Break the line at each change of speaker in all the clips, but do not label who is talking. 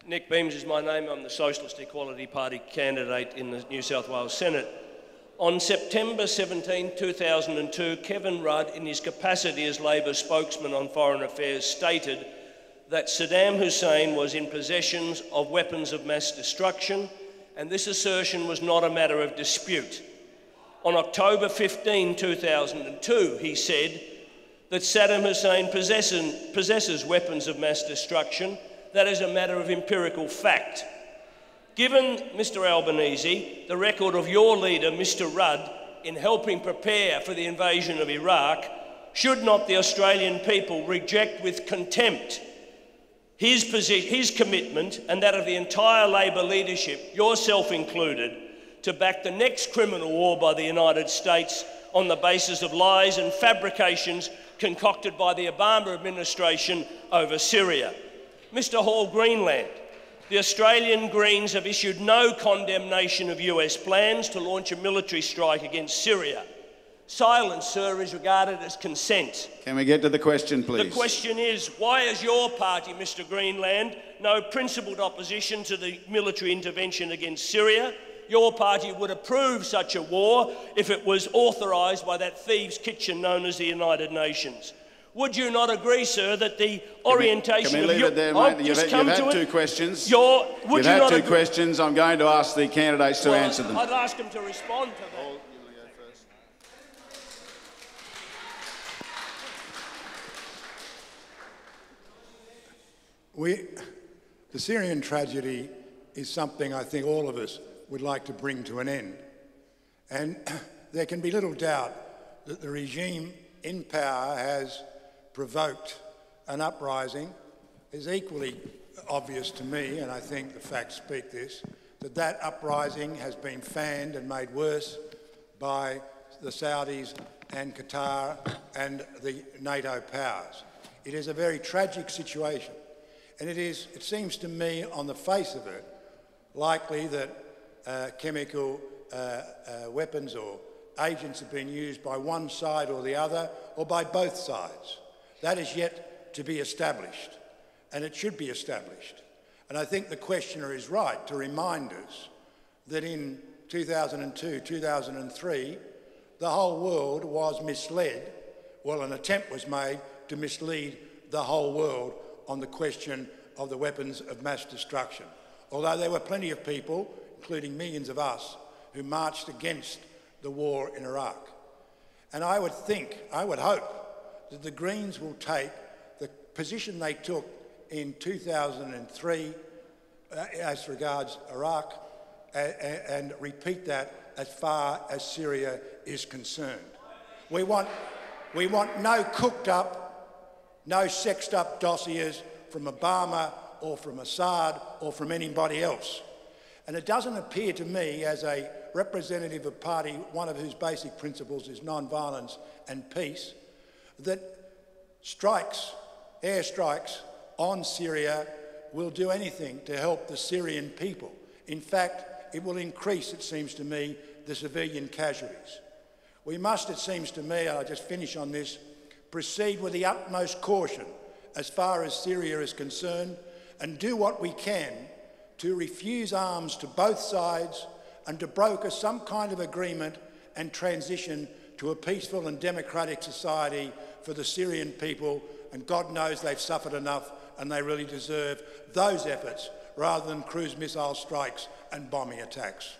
Nick Beams is my name. I'm the Socialist Equality Party candidate in the New South Wales Senate. On September 17, 2002, Kevin Rudd, in his capacity as Labor spokesman on foreign affairs, stated that Saddam Hussein was in possession of weapons of mass destruction, and this assertion was not a matter of dispute. On October 15, 2002, he said that Saddam Hussein possesses weapons of mass destruction. That is a matter of empirical fact. Given, Mr Albanese, the record of your leader, Mr Rudd, in helping prepare for the invasion of Iraq, should not the Australian people reject with contempt his commitment and that of the entire Labor leadership, yourself included, to back the next criminal war by the United States on the basis of lies and fabrications concocted by the Obama administration over Syria? Mr Hall Greenland, the Australian Greens have issued no condemnation of US plans to launch a military strike against Syria. Silence, sir, is regarded as consent.
Can we get to the question, please?
The question is, why has your party, Mr Greenland, no principled opposition to the military intervention against Syria? Your party would approve such a war if it was authorised by that thieves' kitchen known as the United Nations. Would you not agree, sir, that the orientation
Can we leave it there, mate? You've had two questions. You've had two questions. I'm going to ask the candidates to answer them.
I'd ask them to respond to that.
The Syrian tragedy is something I think all of us would like to bring to an end. And there can be little doubt that the regime in power has provoked an uprising. It's equally obvious to me, and I think the facts speak this, that that uprising has been fanned and made worse by the Saudis and Qatar and the NATO powers. It is a very tragic situation, and it seems to me, on the face of it, likely that chemical weapons or agents have been used by one side or the other, or by both sides. That is yet to be established, and it should be established. And I think the questioner is right to remind us that in 2002, 2003, the whole world was misled. Well, an attempt was made to mislead the whole world on the question of the weapons of mass destruction. Although there were plenty of people, including millions of us, who marched against the war in Iraq. And I would hope that the Greens will take the position they took in 2003 as regards Iraq and repeat that as far as Syria is concerned. We want no cooked up, no sexed up dossiers from Obama or from Assad or from anybody else. And it doesn't appear to me, as a representative of a party, one of whose basic principles is non-violence and peace, that airstrikes on Syria will do anything to help the Syrian people. In fact, it will increase, it seems to me, the civilian casualties. We must, it seems to me, and I'll just finish on this, proceed with the utmost caution as far as Syria is concerned, and do what we can to refuse arms to both sides and to broker some kind of agreement and transition to a peaceful and democratic society for the Syrian people. And God knows they've suffered enough and they really deserve those efforts rather than cruise missile strikes and bombing attacks.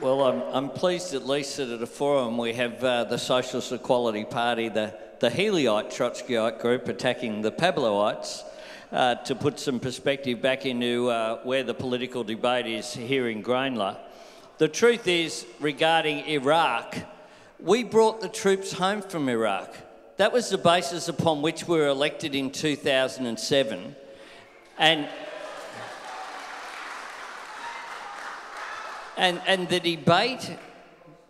Well, I'm pleased at least that at a forum we have the Socialist Equality Party, the Healyite Trotskyite group attacking the Pabloites to put some perspective back into where the political debate is here in Grainler. The truth is, regarding Iraq, we brought the troops home from Iraq. That was the basis upon which we were elected in 2007. And the debate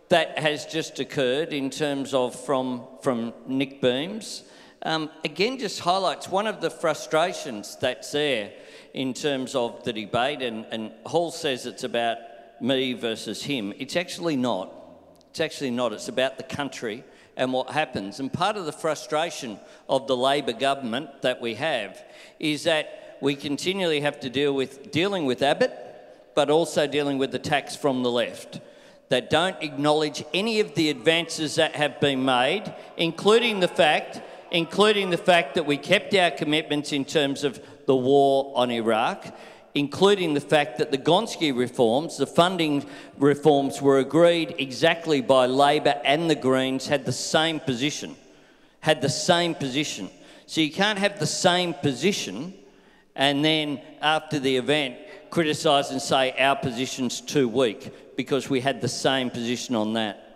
that has just occurred in terms of from Nick Beams, again just highlights one of the frustrations that's there in terms of the debate, and Hall says it's about me versus him. It's actually not. It's actually not. It's about the country and what happens. And part of the frustration of the Labor government that we have is that we continually have to dealing with Abbott, but also dealing with attacks from the left that don't acknowledge any of the advances that have been made, including the fact that we kept our commitments in terms of the war on Iraq, including the fact that the Gonski reforms, the funding reforms, were agreed exactly by Labor and the Greens, had the same position. So you can't have the same position and then, after the event, criticise and say our position's too weak, because we had the same position on that.